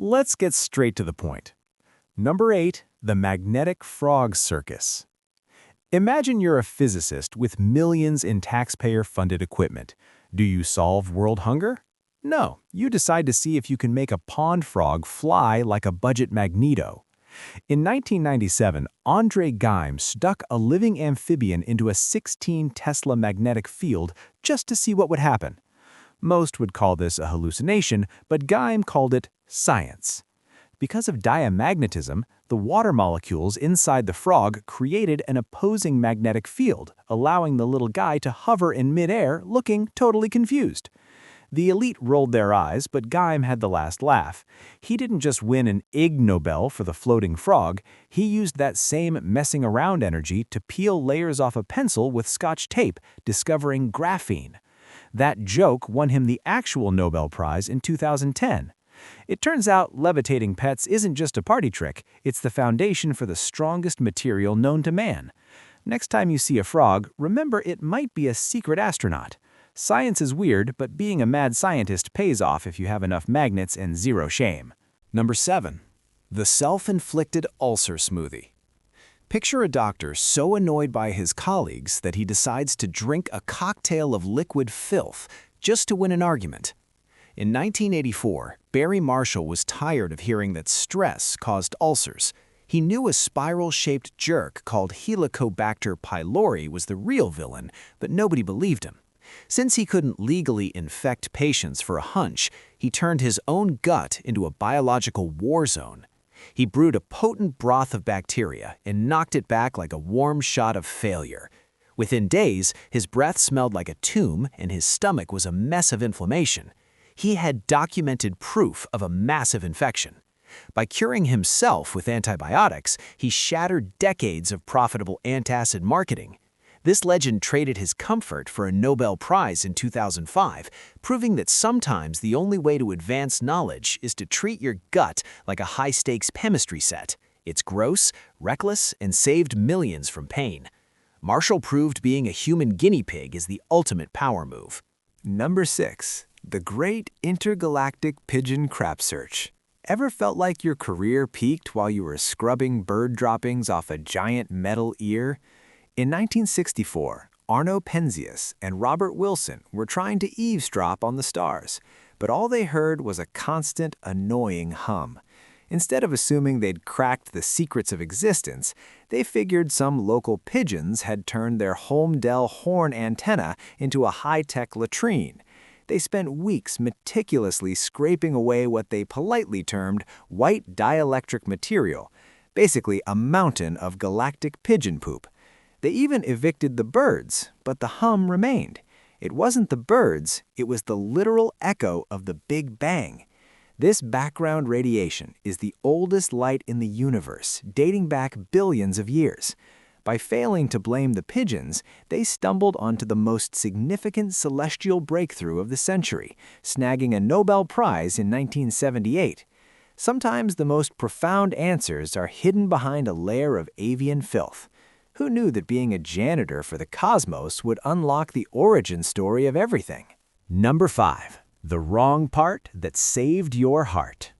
Let's get straight to the point. Number 8, the magnetic frog circus. Imagine you're a physicist with millions in taxpayer-funded equipment. Do you solve world hunger? No, you decide to see if you can make a pond frog fly like a budget Magneto. In 1997, Andre Geim stuck a living amphibian into a 16 Tesla magnetic field just to see what would happen. Most would call this a hallucination, but Geim called it science. Because of diamagnetism, the water molecules inside the frog created an opposing magnetic field, allowing the little guy to hover in midair looking totally confused. The elite rolled their eyes, but Geim had the last laugh. He didn't just win an Ig Nobel for the floating frog, he used that same messing around energy to peel layers off a pencil with Scotch tape, discovering graphene. That joke won him the actual Nobel Prize in 2010. It turns out levitating pets isn't just a party trick, it's the foundation for the strongest material known to man. Next time you see a frog, remember it might be a secret astronaut. Science is weird, but being a mad scientist pays off if you have enough magnets and zero shame. Number 7. The self-inflicted ulcer smoothie. Picture a doctor so annoyed by his colleagues that he decides to drink a cocktail of liquid filth just to win an argument. In 1984, Barry Marshall was tired of hearing that stress caused ulcers. He knew a spiral-shaped jerk called Helicobacter pylori was the real villain, but nobody believed him. Since he couldn't legally infect patients for a hunch, he turned his own gut into a biological war zone. He brewed a potent broth of bacteria and knocked it back like a warm shot of failure. Within days, his breath smelled like a tomb and his stomach was a mess of inflammation. He had documented proof of a massive infection. By curing himself with antibiotics, he shattered decades of profitable antacid marketing. This legend traded his comfort for a Nobel Prize in 2005, proving that sometimes the only way to advance knowledge is to treat your gut like a high-stakes chemistry set. It's gross, reckless, and saved millions from pain. Marshall proved being a human guinea pig is the ultimate power move. Number 6. The Great Intergalactic Pigeon Crap Search. Ever felt like your career peaked while you were scrubbing bird droppings off a giant metal ear? In 1964, Arno Penzias and Robert Wilson were trying to eavesdrop on the stars, but all they heard was a constant, annoying hum. Instead of assuming they'd cracked the secrets of existence, they figured some local pigeons had turned their Holmdel horn antenna into a high-tech latrine. They spent weeks meticulously scraping away what they politely termed white dielectric material, basically a mountain of galactic pigeon poop. They even evicted the birds, but the hum remained. It wasn't the birds, it was the literal echo of the Big Bang. This background radiation is the oldest light in the universe, dating back billions of years. By failing to blame the pigeons, they stumbled onto the most significant celestial breakthrough of the century, snagging a Nobel Prize in 1978. Sometimes the most profound answers are hidden behind a layer of avian filth. Who knew that being a janitor for the cosmos would unlock the origin story of everything? Number 5. The wrong part that saved your heart.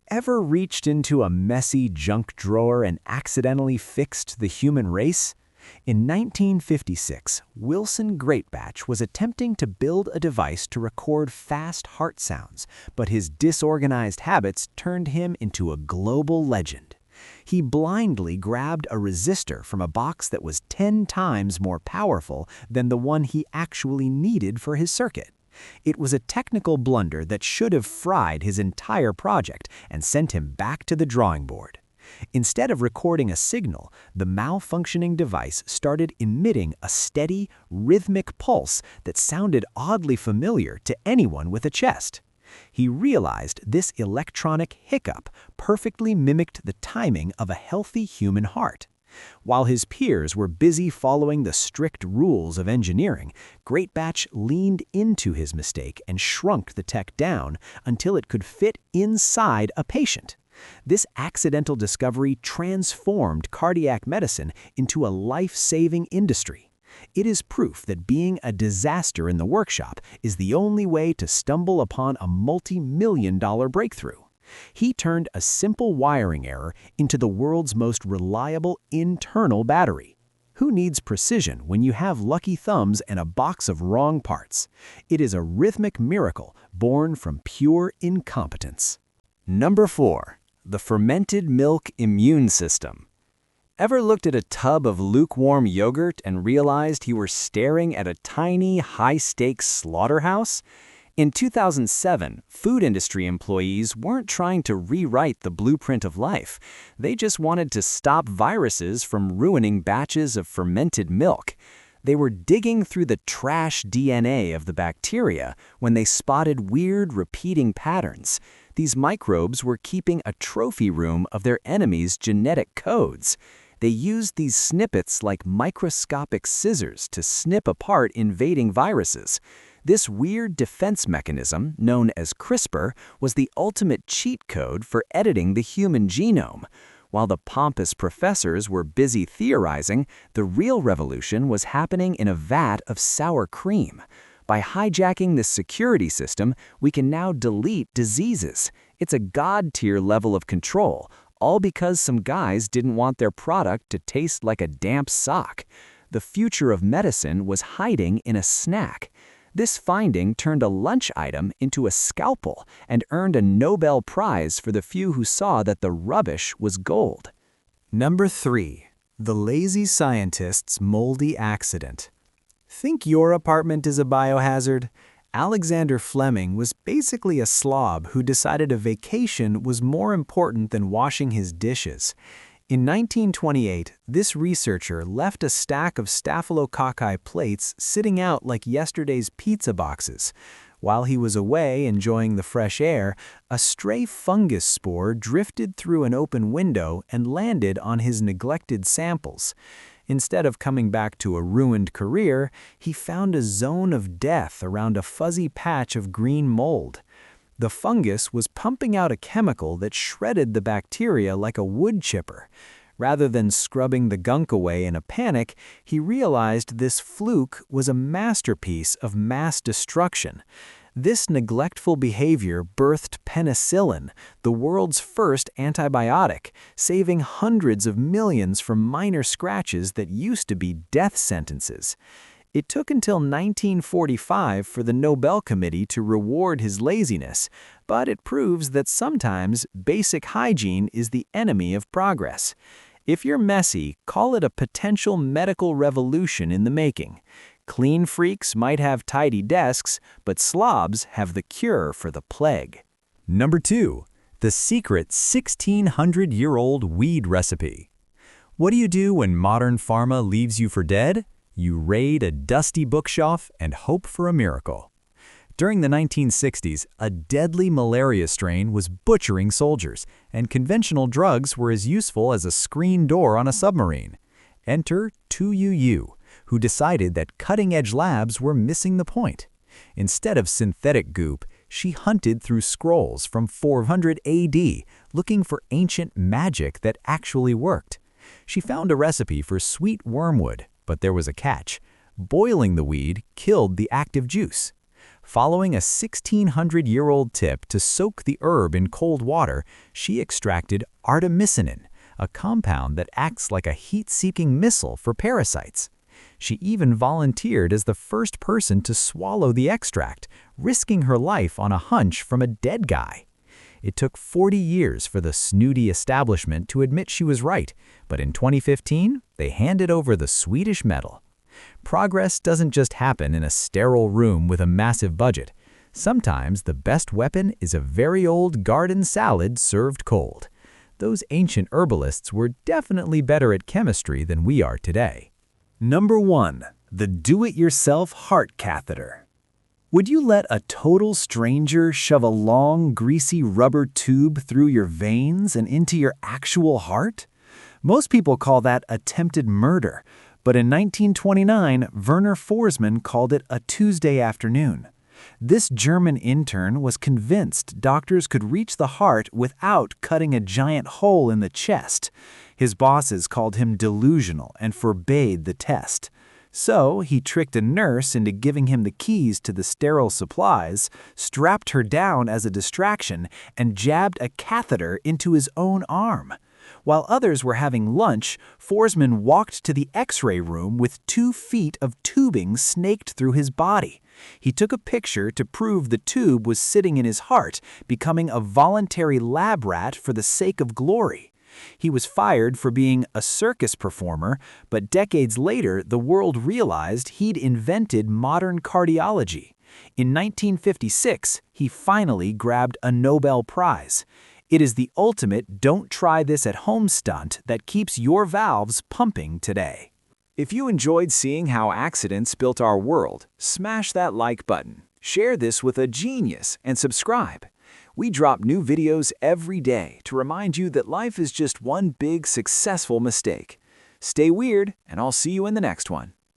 Ever reached into a messy junk drawer and accidentally fixed the human race? In 1956, Wilson Greatbatch was attempting to build a device to record fast heart sounds, but his disorganized habits turned him into a global legend. He blindly grabbed a resistor from a box that was 10 times more powerful than the one he actually needed for his circuit. It was a technical blunder that should have fried his entire project and sent him back to the drawing board. Instead of recording a signal, the malfunctioning device started emitting a steady, rhythmic pulse that sounded oddly familiar to anyone with a chest. He realized this electronic hiccup perfectly mimicked the timing of a healthy human heart. While his peers were busy following the strict rules of engineering, Greatbatch leaned into his mistake and shrunk the tech down until it could fit inside a patient. This accidental discovery transformed cardiac medicine into a life-saving industry. It is proof that being a disaster in the workshop is the only way to stumble upon a multi-million-dollar breakthrough. He turned a simple wiring error into the world's most reliable internal battery. Who needs precision when you have lucky thumbs and a box of wrong parts? It is a rhythmic miracle born from pure incompetence. Number 4. The fermented milk immune system. Ever looked at a tub of lukewarm yogurt and realized you were staring at a tiny, high-stakes slaughterhouse? In 2007, food industry employees weren't trying to rewrite the blueprint of life. They just wanted to stop viruses from ruining batches of fermented milk. They were digging through the trash DNA of the bacteria when they spotted weird, repeating patterns. These microbes were keeping a trophy room of their enemies' genetic codes. They used these snippets like microscopic scissors to snip apart invading viruses. This weird defense mechanism, known as CRISPR, was the ultimate cheat code for editing the human genome. While the pompous professors were busy theorizing, the real revolution was happening in a vat of sour cream. By hijacking this security system, we can now delete diseases. It's a god-tier level of control, all because some guys didn't want their product to taste like a damp sock. The future of medicine was hiding in a snack. This finding turned a lunch item into a scalpel and earned a Nobel Prize for the few who saw that the rubbish was gold. Number 3. The lazy scientist's moldy accident. Think your apartment is a biohazard? Alexander Fleming was basically a slob who decided a vacation was more important than washing his dishes. In 1928, this researcher left a stack of staphylococci plates sitting out like yesterday's pizza boxes. While he was away enjoying the fresh air, a stray fungus spore drifted through an open window and landed on his neglected samples. Instead of coming back to a ruined career, he found a zone of death around a fuzzy patch of green mold. The fungus was pumping out a chemical that shredded the bacteria like a wood chipper. Rather than scrubbing the gunk away in a panic, he realized this Fluke was a masterpiece of mass destruction. This neglectful behavior birthed Penicillin, the world's first antibiotic, saving hundreds of millions from minor scratches that used to be death sentences. It took until 1945 for the Nobel Committee to reward his laziness, but it proves that sometimes basic hygiene is the enemy of progress. If you're messy, call it a potential medical revolution in the making. Clean freaks might have tidy desks, but slobs have the cure for the plague. Number 2. The secret 1600-year-old weed recipe. What do you do when modern pharma leaves you for dead? You raid a dusty bookshelf and hope for a miracle. During the 1960s, a deadly malaria strain was butchering soldiers, and conventional drugs were as useful as a screen door on a submarine. Enter 2UU, who decided that cutting-edge labs were missing the point. Instead of synthetic goop, she hunted through scrolls from 400 AD, looking for ancient magic that actually worked. She found a recipe for sweet wormwood, but there was a catch. Boiling the weed killed the active juice. Following a 1600-year-old tip to soak the herb in cold water, she extracted artemisinin, a compound that acts like a heat-seeking missile for parasites. She even volunteered as the first person to swallow the extract, risking her life on a hunch from a dead guy. It took 40 years for the snooty establishment to admit she was right, but in 2015, they handed over the Swedish medal. Progress doesn't just happen in a sterile room with a massive budget. Sometimes the best weapon is a very old garden salad served cold. Those ancient herbalists were definitely better at chemistry than we are today. Number 1. The do-it-yourself heart catheter. Would you let a total stranger shove a long, greasy rubber tube through your veins and into your actual heart? Most people call that attempted murder, but in 1929, Werner Forsman called it a Tuesday afternoon. This German intern was convinced doctors could reach the heart without cutting a giant hole in the chest. His bosses called him delusional and forbade the test. So he tricked a nurse into giving him the keys to the sterile supplies, strapped her down as a distraction, and jabbed a catheter into his own arm. While others were having lunch, Forsman walked to the X-ray room with 2 feet of tubing snaked through his body. He took a picture to prove the tube was sitting in his heart, becoming a voluntary lab rat for the sake of glory. He was fired for being a circus performer, but decades later the world realized he'd invented modern cardiology. In 1956, he finally grabbed a Nobel Prize. It is the ultimate don't try this at home stunt that keeps your valves pumping today. If you enjoyed seeing how accidents built our world, smash that like button, share this with a genius, and subscribe. We drop new videos every day to remind you that life is just one big successful mistake. Stay weird, and I'll see you in the next one.